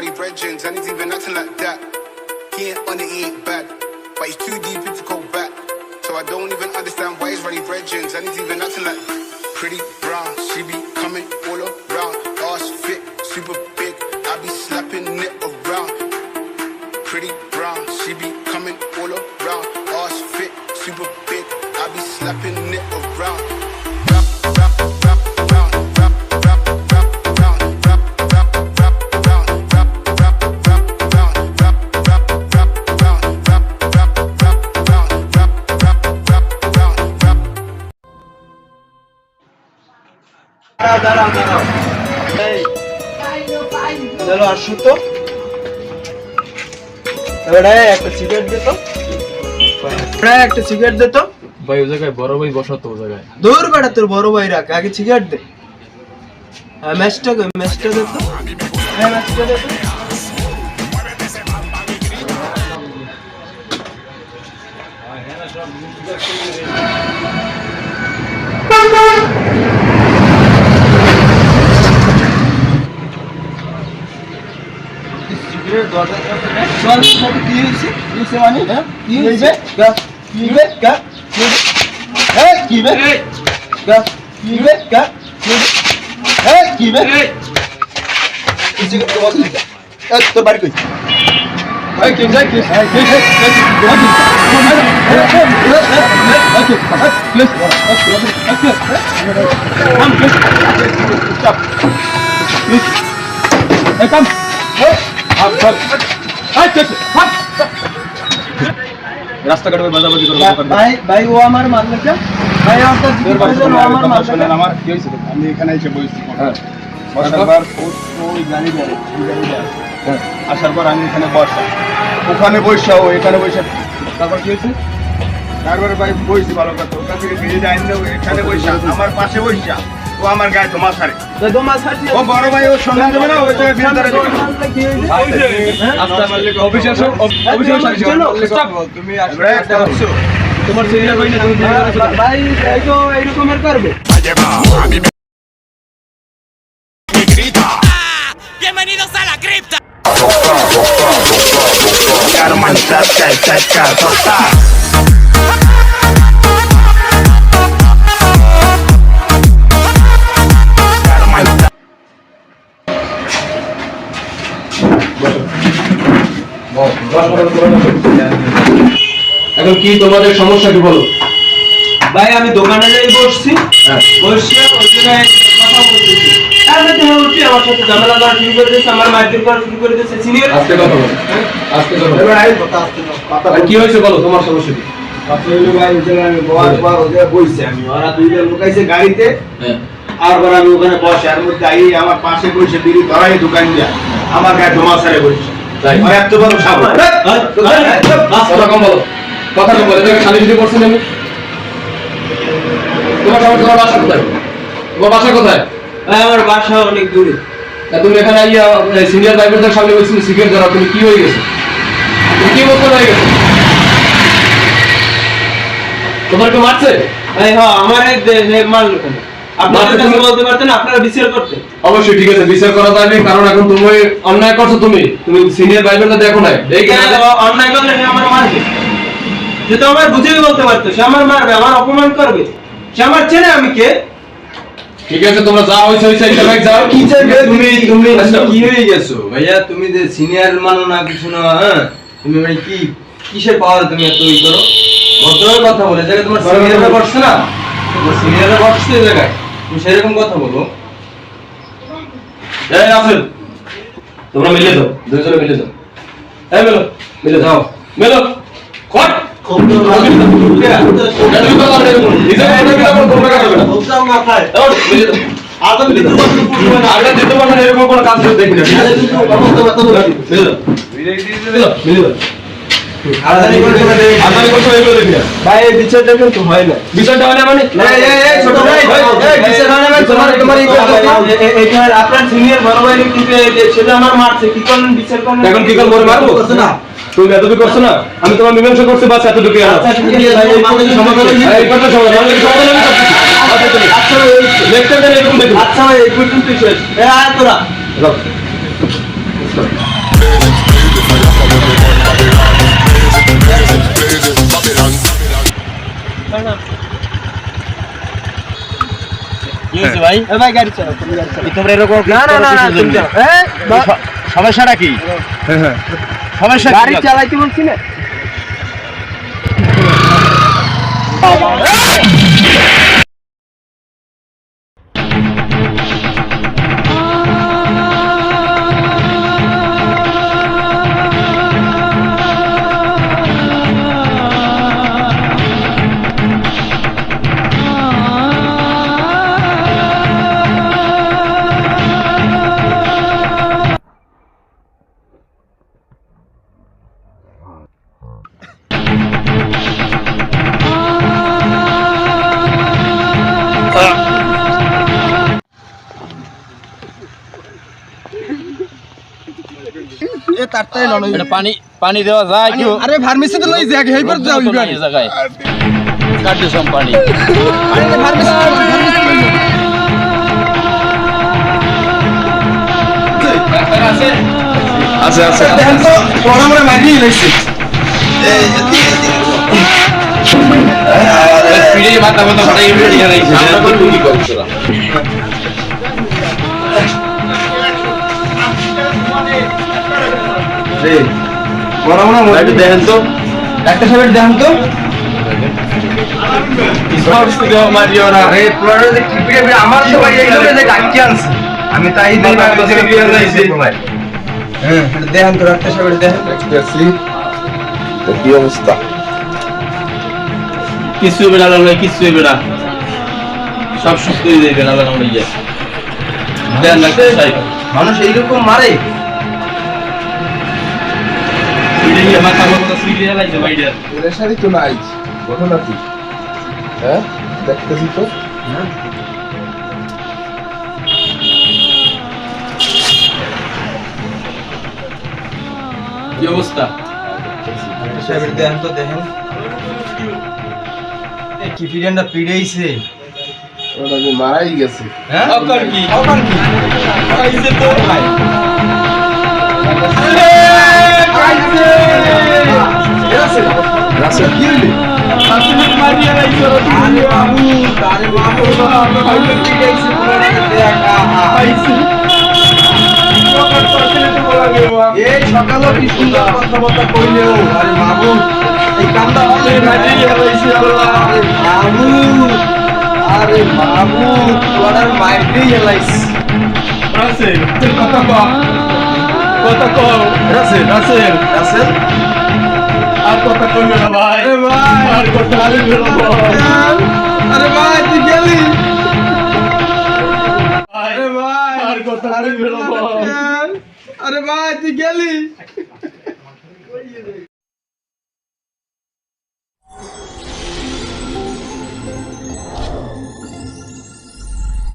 really brethrens, and he's even acting like that. He ain't on it, he ain't bad, but he's too deep in to go back. So I don't even understand why he's really brethrens, and he's even acting like pretty brown. She be coming all around, ass fit, super big. I be slapping it around. Pretty brown, she be coming all around, ass fit, super big. I be slapping it around. চলো আসো তো একটা cigarette দে তো একটা cigarette দে তো ভাই ওই জায়গায় বড় ভাই বসা তো ওই জায়গায় দূর বেড়া তোর বড় ভাই রাখ আগে সিগারেট দে ম্যাচটা দে তো ম্যাচটা দে তো রাস্তাঘাটে বাজাবাজি করো ভাই ও আমার মারলো ভাই আমার কি হয়েছে আমি এখানে এসে বসছি বসার পর ওই গাড়ি আসার পর আমি এখানে বসা ওখানে বসা ও এখানে বসা তারপর কি হয়েছে তারপরে ভাই বসছি ভালো কথা ওখান থেকে ফিরে যাই এখানে বসা আমার পাশে বসা ও আমার গায়ে ধোমা ছাড়ে ও বড় ভাই ও সম্মান দেবে না ওই জায়গায় বিয়ে ধরে তুমি তোমার ছেলেরা কই না তুমি ভাই এই তো এইরকমের করবে Bienvenidos a la cripta. এখন কি তোমাদের সমস্যা কি বলো ভাই আমি দোকানে যাই বসছি বসে ওই জায়গায় কথা বলতেছি আমার সাথে ঝামেলা করা শুরু করে দিয়েছে আমার মারপিট করা শুরু করে দিয়েছে সিনিয়র আজকে কথা বলো আজকে কথা বলো কি হয়েছে বলো তোমার সমস্যা কি ভাই ওই জায়গায় আমি বসার পর ওই জায়গায় বসছি আমি ওরা দুইজন লুকাইছে গাড়িতে আর পর আমি ওখানে বসে আর মধ্যে আই আমার পাশে বসে বিড়ি ধরাই দোকান দিয়া আমার গায়ে ধোমা ছাড়ে বসছে এত বড় সামনে কথা কম বলো কথা কম বলো এটাকে খালি শুরু করছেন আমি তোমার বাসা কোথায় তোমার বাসা কোথায় আমার বাসা অনেক দূরে তুমি এখানে আইয়া সিনিয়র ড্রাইভারদের সামনে বলছি সিগারেট ধরা তুমি কি হয়ে গেছে তুমি কি বলতে হয়ে গেছে তোমাকে মারছে ভাই হ্যাঁ আমার মারলো কেন আপনারা কিছু বলতে পারতেন আপনারা বিচার করতে অবশ্যই ঠিক আছে বিচার করা যাবে কারণ এখন তুমি অন্যায় করছো তুমি সিনিয়র ড্রাইভারটা দেখো না এই অন্যায় করলে সে আমার মারবে সে তো আমার বুঝেই বলতে পারতো সে আমার মারবে আমার অপমান করবে সে আমার চেনে আমি কে ঠিক আছে তোমরা যা হইছে হইছে সবাই যাও কি চাইবে তুমি কি হয়ে গেছো ভাইয়া তুমি যে সিনিয়র মানো না কিছু না হ্যাঁ তুমি মানে কি কিসের পাওয়ার তুমি এত ই করো ভদ্রভাবে কথা বলে জায়গায় তোমার সিনিয়ররা বসছে না তোমার সিনিয়ররা বসছে এই জায়গায় তুমি সেরকম কথা বলো এই আসেন তোমরা মিলে দাও দুজনে মিলে দাও এই মিলে যাও মিলে কট ভাই বিচারটা কিন্তু হয় না বিচারটা হয় না মানে আপনার সিনিয়র বড় ভাই সেটা আমার মারছে কি করেন বিচার করেন এখন কি করবো মারবো না তুমি এতটুকু করছো না আমি তোমার মীমাংসা করতে বাস এতটুকু আচ্ছা ভাই এই পর্যন্ত শেষ তোরা ভাই ভাই গাড়ি চালাও, তুমি গাড়ি চালাও। তোমরা এরকম না না না না তুমি যাও। সমস্যাটা কি? সমস্যা গাড়ি চালাইতে বলছি না। এ তারটাই ললো এটা পানি পানি দেওয়া যায় কি? আরে ফার্মেসি তো লই যাক হেই পর যাও এই জায়গায় কাট দে সব পানি। আরে ফার্মেসি আছে আছে দেখেন তো বড় বড় মাটি লইছে। এই আরে পিড়ে মাথা মাথা ফাটাই ভিডিও লাইছে। আমরা কোন কি করছ তোরা? রে বড় বড় মাটি দেখেন তো একটা সাইড দেখেন তো ইসমার্টস দেও মারিও না। আরে পুরো যে কি পিড়ে আমার তো ভাই এইভাবে যে গাড়ি আনছে আমি তাই দেই না থেকে বিয়ে লাইছে ভাই। হ্যাঁ দেখেন তো একটা সাইড দেখেন দেখতেছি তো কি অবস্থা। কিছু বেড়া লাগলে কিছু বেড়া সব সুস্থ হয়ে যাবে বেড়া লাগানো ইয়ে দেন লাগতে চাই মানুষ এইরকম মারে ভিডিও মাথা মতো সিরিয়াল আইছে ভাইডা রেশারি তো নাই ঘটনা কি হ্যাঁ দেখতেছি তো কি অবস্থা? সাহেব দেখেন তো দেখেন এই কি পিড়েনটা পিড়েইছে। ওটা কি মারাই গেছে হ্যাঁ অকার কি? অকার কি আইছে তো ভাই রাসেল কি হইলে আসলে মারিয়া লাইছে আরে বাবু আরে বাবু ভাইটা পিড়েইছে পুরো দেখা আইছে অকার করতে তো বলা গেল এই সকালে কি সুন্দর কথাবার্তা কইলেও আরে বাবু এই কামটা হলে মারিয়া লাইছে আল্লাহ। আরে বাবু তোর মাইরেই এলাইস রাসেল তুই কথা কও রাসেল রাসেল রাসেল আর কথা কইও না ভাই। আরে ভাই আর কথা কইও না ভাই। আরে ভাই তুই গেলি আরে ভাই আর কথা কইও না ভাই। আরে ভাই তুই গেলি